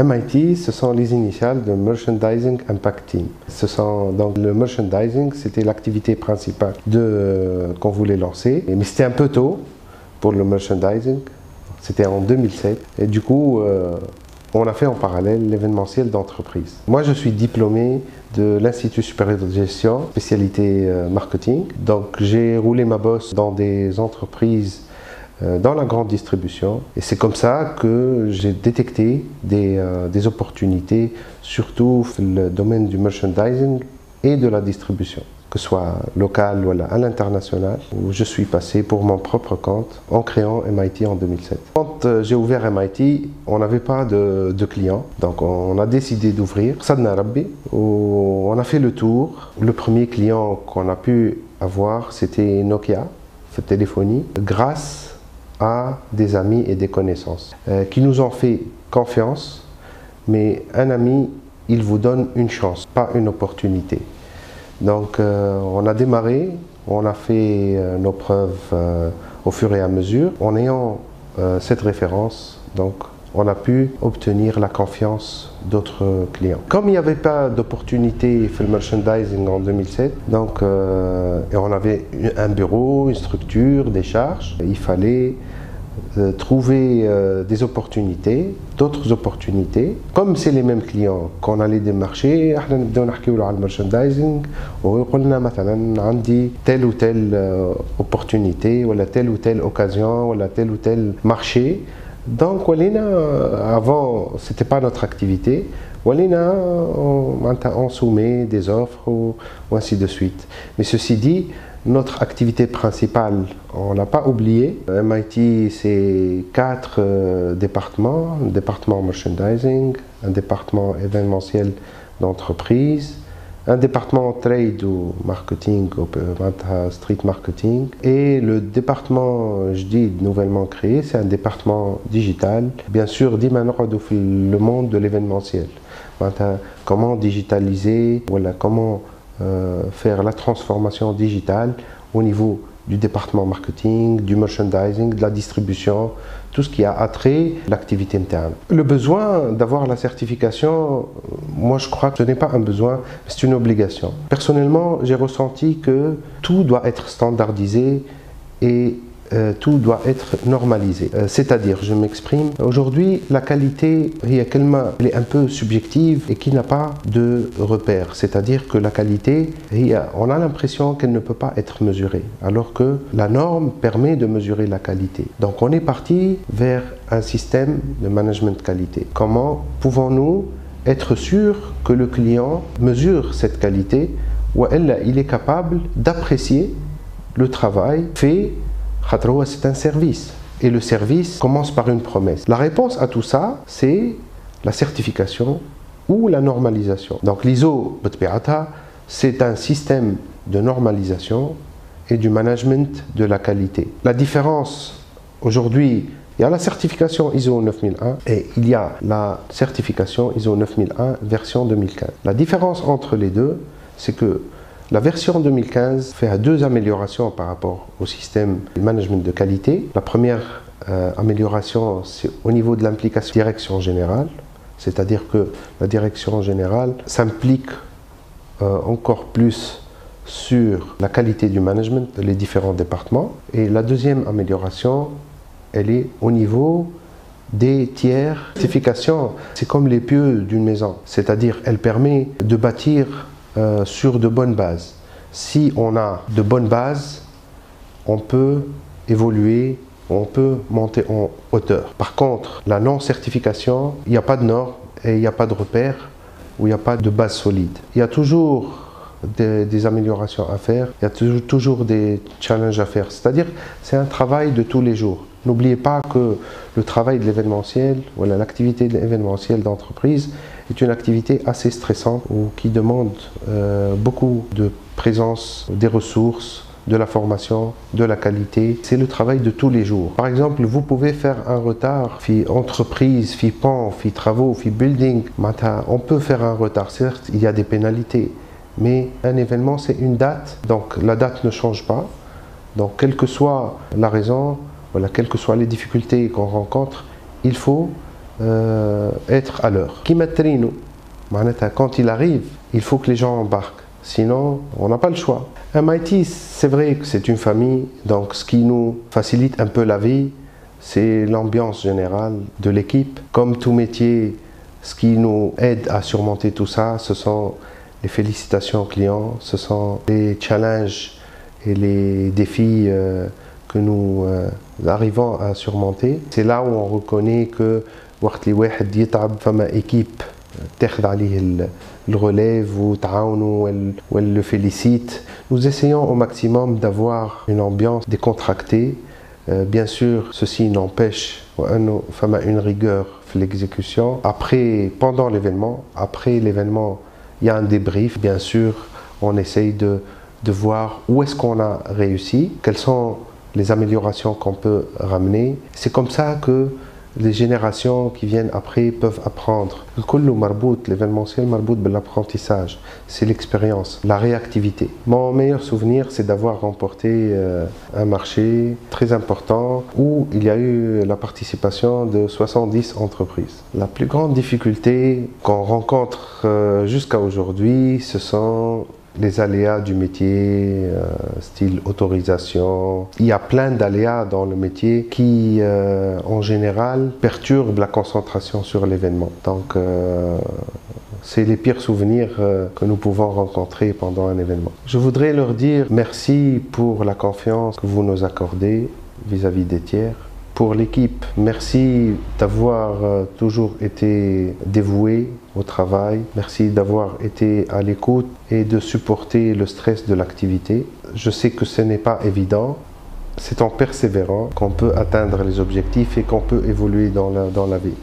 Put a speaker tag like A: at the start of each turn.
A: MIT, ce sont les initiales de Merchandising Impact Team. Donc le merchandising, c'était l'activité principale qu'on voulait lancer. Mais c'était un peu tôt pour le merchandising. C'était en 2007. Et du coup, on a fait en parallèle l'événementiel d'entreprise. Moi, je suis diplômé de l'Institut supérieur de gestion, spécialité marketing. Donc, j'ai roulé ma bosse dans des entreprises dans la grande distribution. Et c'est comme ça que j'ai détecté des opportunités, surtout dans le domaine du merchandising et de la distribution, que ce soit local ou à l'international, où je suis passé pour mon propre compte en créant MIT en 2007. Quand j'ai ouvert MIT, on n'avait pas de clients, donc on a décidé d'ouvrir Sadna Rabbi, où on a fait le tour. Le premier client qu'on a pu avoir, c'était Nokia, cette téléphonie, grâce à des amis et des connaissances qui nous ont fait confiance, mais un ami, il vous donne une chance, pas une opportunité. Donc on a démarré, on a fait nos preuves au fur et à mesure. En ayant cette référence, donc on a pu obtenir la confiance d'autres clients. Comme il n'y avait pas d'opportunité pour le merchandising en 2007, donc, et on avait un bureau, une structure, des charges, il fallait trouver des opportunités, d'autres opportunités. Comme c'est les mêmes clients qu'on allait démarcher, on a parlé de merchandising, on a dit telle ou telle opportunité, ou telle ou telle occasion, ou tel ou tel marché. Donc, avant, ce n'était pas notre activité. On soumet des offres ou ainsi de suite. Mais ceci dit, notre activité principale, on ne l'a pas oublié. MIT, c'est 4 départements. Un département merchandising, un département événementiel d'entreprise, un département trade ou marketing, street marketing, et le département, je dis nouvellement créé, c'est un département digital. Bien sûr, le monde de l'événementiel. Comment digitaliser, comment faire la transformation digitale au niveau du département marketing, du merchandising, de la distribution, tout ce qui a attrait l'activité interne. Le besoin d'avoir la certification, moi je crois que ce n'est pas un besoin, c'est une obligation. Personnellement, j'ai ressenti que tout doit être standardisé et tout doit être normalisé. C'est-à-dire, je m'exprime, aujourd'hui, la qualité, elle est un peu subjective et qui n'a pas de repère. C'est-à-dire que la qualité, on a l'impression qu'elle ne peut pas être mesurée, alors que la norme permet de mesurer la qualité. Donc, on est parti vers un système de management qualité. Comment pouvons-nous être sûrs que le client mesure cette qualité ou il est capable d'apprécier le travail fait? C'est un service et le service commence par une promesse. La réponse à tout ça, c'est la certification ou la normalisation. Donc l'ISO, c'est un système de normalisation et du management de la qualité. La différence aujourd'hui, il y a la certification ISO 9001 et il y a la certification ISO 9001 version 2015. La différence entre les deux, c'est que la version 2015 fait 2 améliorations par rapport au système de management de qualité. La première amélioration, c'est au niveau de l'implication direction générale, c'est-à-dire que la direction générale s'implique encore plus sur la qualité du management des différents départements. Et la deuxième amélioration, elle est au niveau des tiers. La certification, c'est comme les pieux d'une maison, c'est-à-dire elle permet de bâtir sur de bonnes bases. Si on a de bonnes bases, on peut évoluer, on peut monter en hauteur. Par contre, la non-certification, il n'y a pas de normes et il n'y a pas de repères où il n'y a pas de base solide. Il y a toujours des améliorations à faire, il y a toujours des challenges à faire. C'est-à-dire, c'est un travail de tous les jours. N'oubliez pas que le travail de l'événementiel, l'activité de l'événementiel d'entreprise est une activité assez stressante ou qui demande beaucoup de présence, des ressources, de la formation, de la qualité. C'est le travail de tous les jours. Par exemple, vous pouvez faire un retard, entreprise, pan, travaux, building. On peut faire un retard. Certes, il y a des pénalités, mais un événement, c'est une date. Donc la date ne change pas. Donc quelle que soit la raison, quelles que soient les difficultés qu'on rencontre, il faut être à l'heure. Quand il arrive, il faut que les gens embarquent. Sinon, on n'a pas le choix. MIT, c'est vrai que c'est une famille, donc ce qui nous facilite un peu la vie, c'est l'ambiance générale de l'équipe. Comme tout métier, ce qui nous aide à surmonter tout ça, ce sont les félicitations aux clients, ce sont les challenges et les défis que nous arrivons à surmonter. C'est là où on reconnaît que وقت اللي واحد يتعب فما équipe تاخذ عليه le relève وتعاونوا elle le félicite. Nous essayons au maximum d'avoir une ambiance décontractée. Bien sûr, ceci n'empêche une rigueur dans l'exécution. Après, pendant l'événement, il y a un débrief. Bien sûr, on essaye de voir où est-ce qu'on a réussi, quelles sont les améliorations qu'on peut ramener. C'est comme ça que les générations qui viennent après peuvent apprendre. L'événementiel marbout de l'apprentissage, c'est l'expérience, la réactivité. Mon meilleur souvenir, c'est d'avoir remporté un marché très important où il y a eu la participation de 70 entreprises. La plus grande difficulté qu'on rencontre jusqu'à aujourd'hui, ce sont les aléas du métier, style autorisation. Il y a plein d'aléas dans le métier qui, en général, perturbent la concentration sur l'événement. Donc, c'est les pires souvenirs que nous pouvons rencontrer pendant un événement. Je voudrais leur dire merci pour la confiance que vous nous accordez vis-à-vis des tiers. Pour l'équipe, merci d'avoir toujours été dévoué au travail. Merci d'avoir été à l'écoute et de supporter le stress de l'activité. Je sais que ce n'est pas évident. C'est en persévérant qu'on peut atteindre les objectifs et qu'on peut évoluer dans la vie.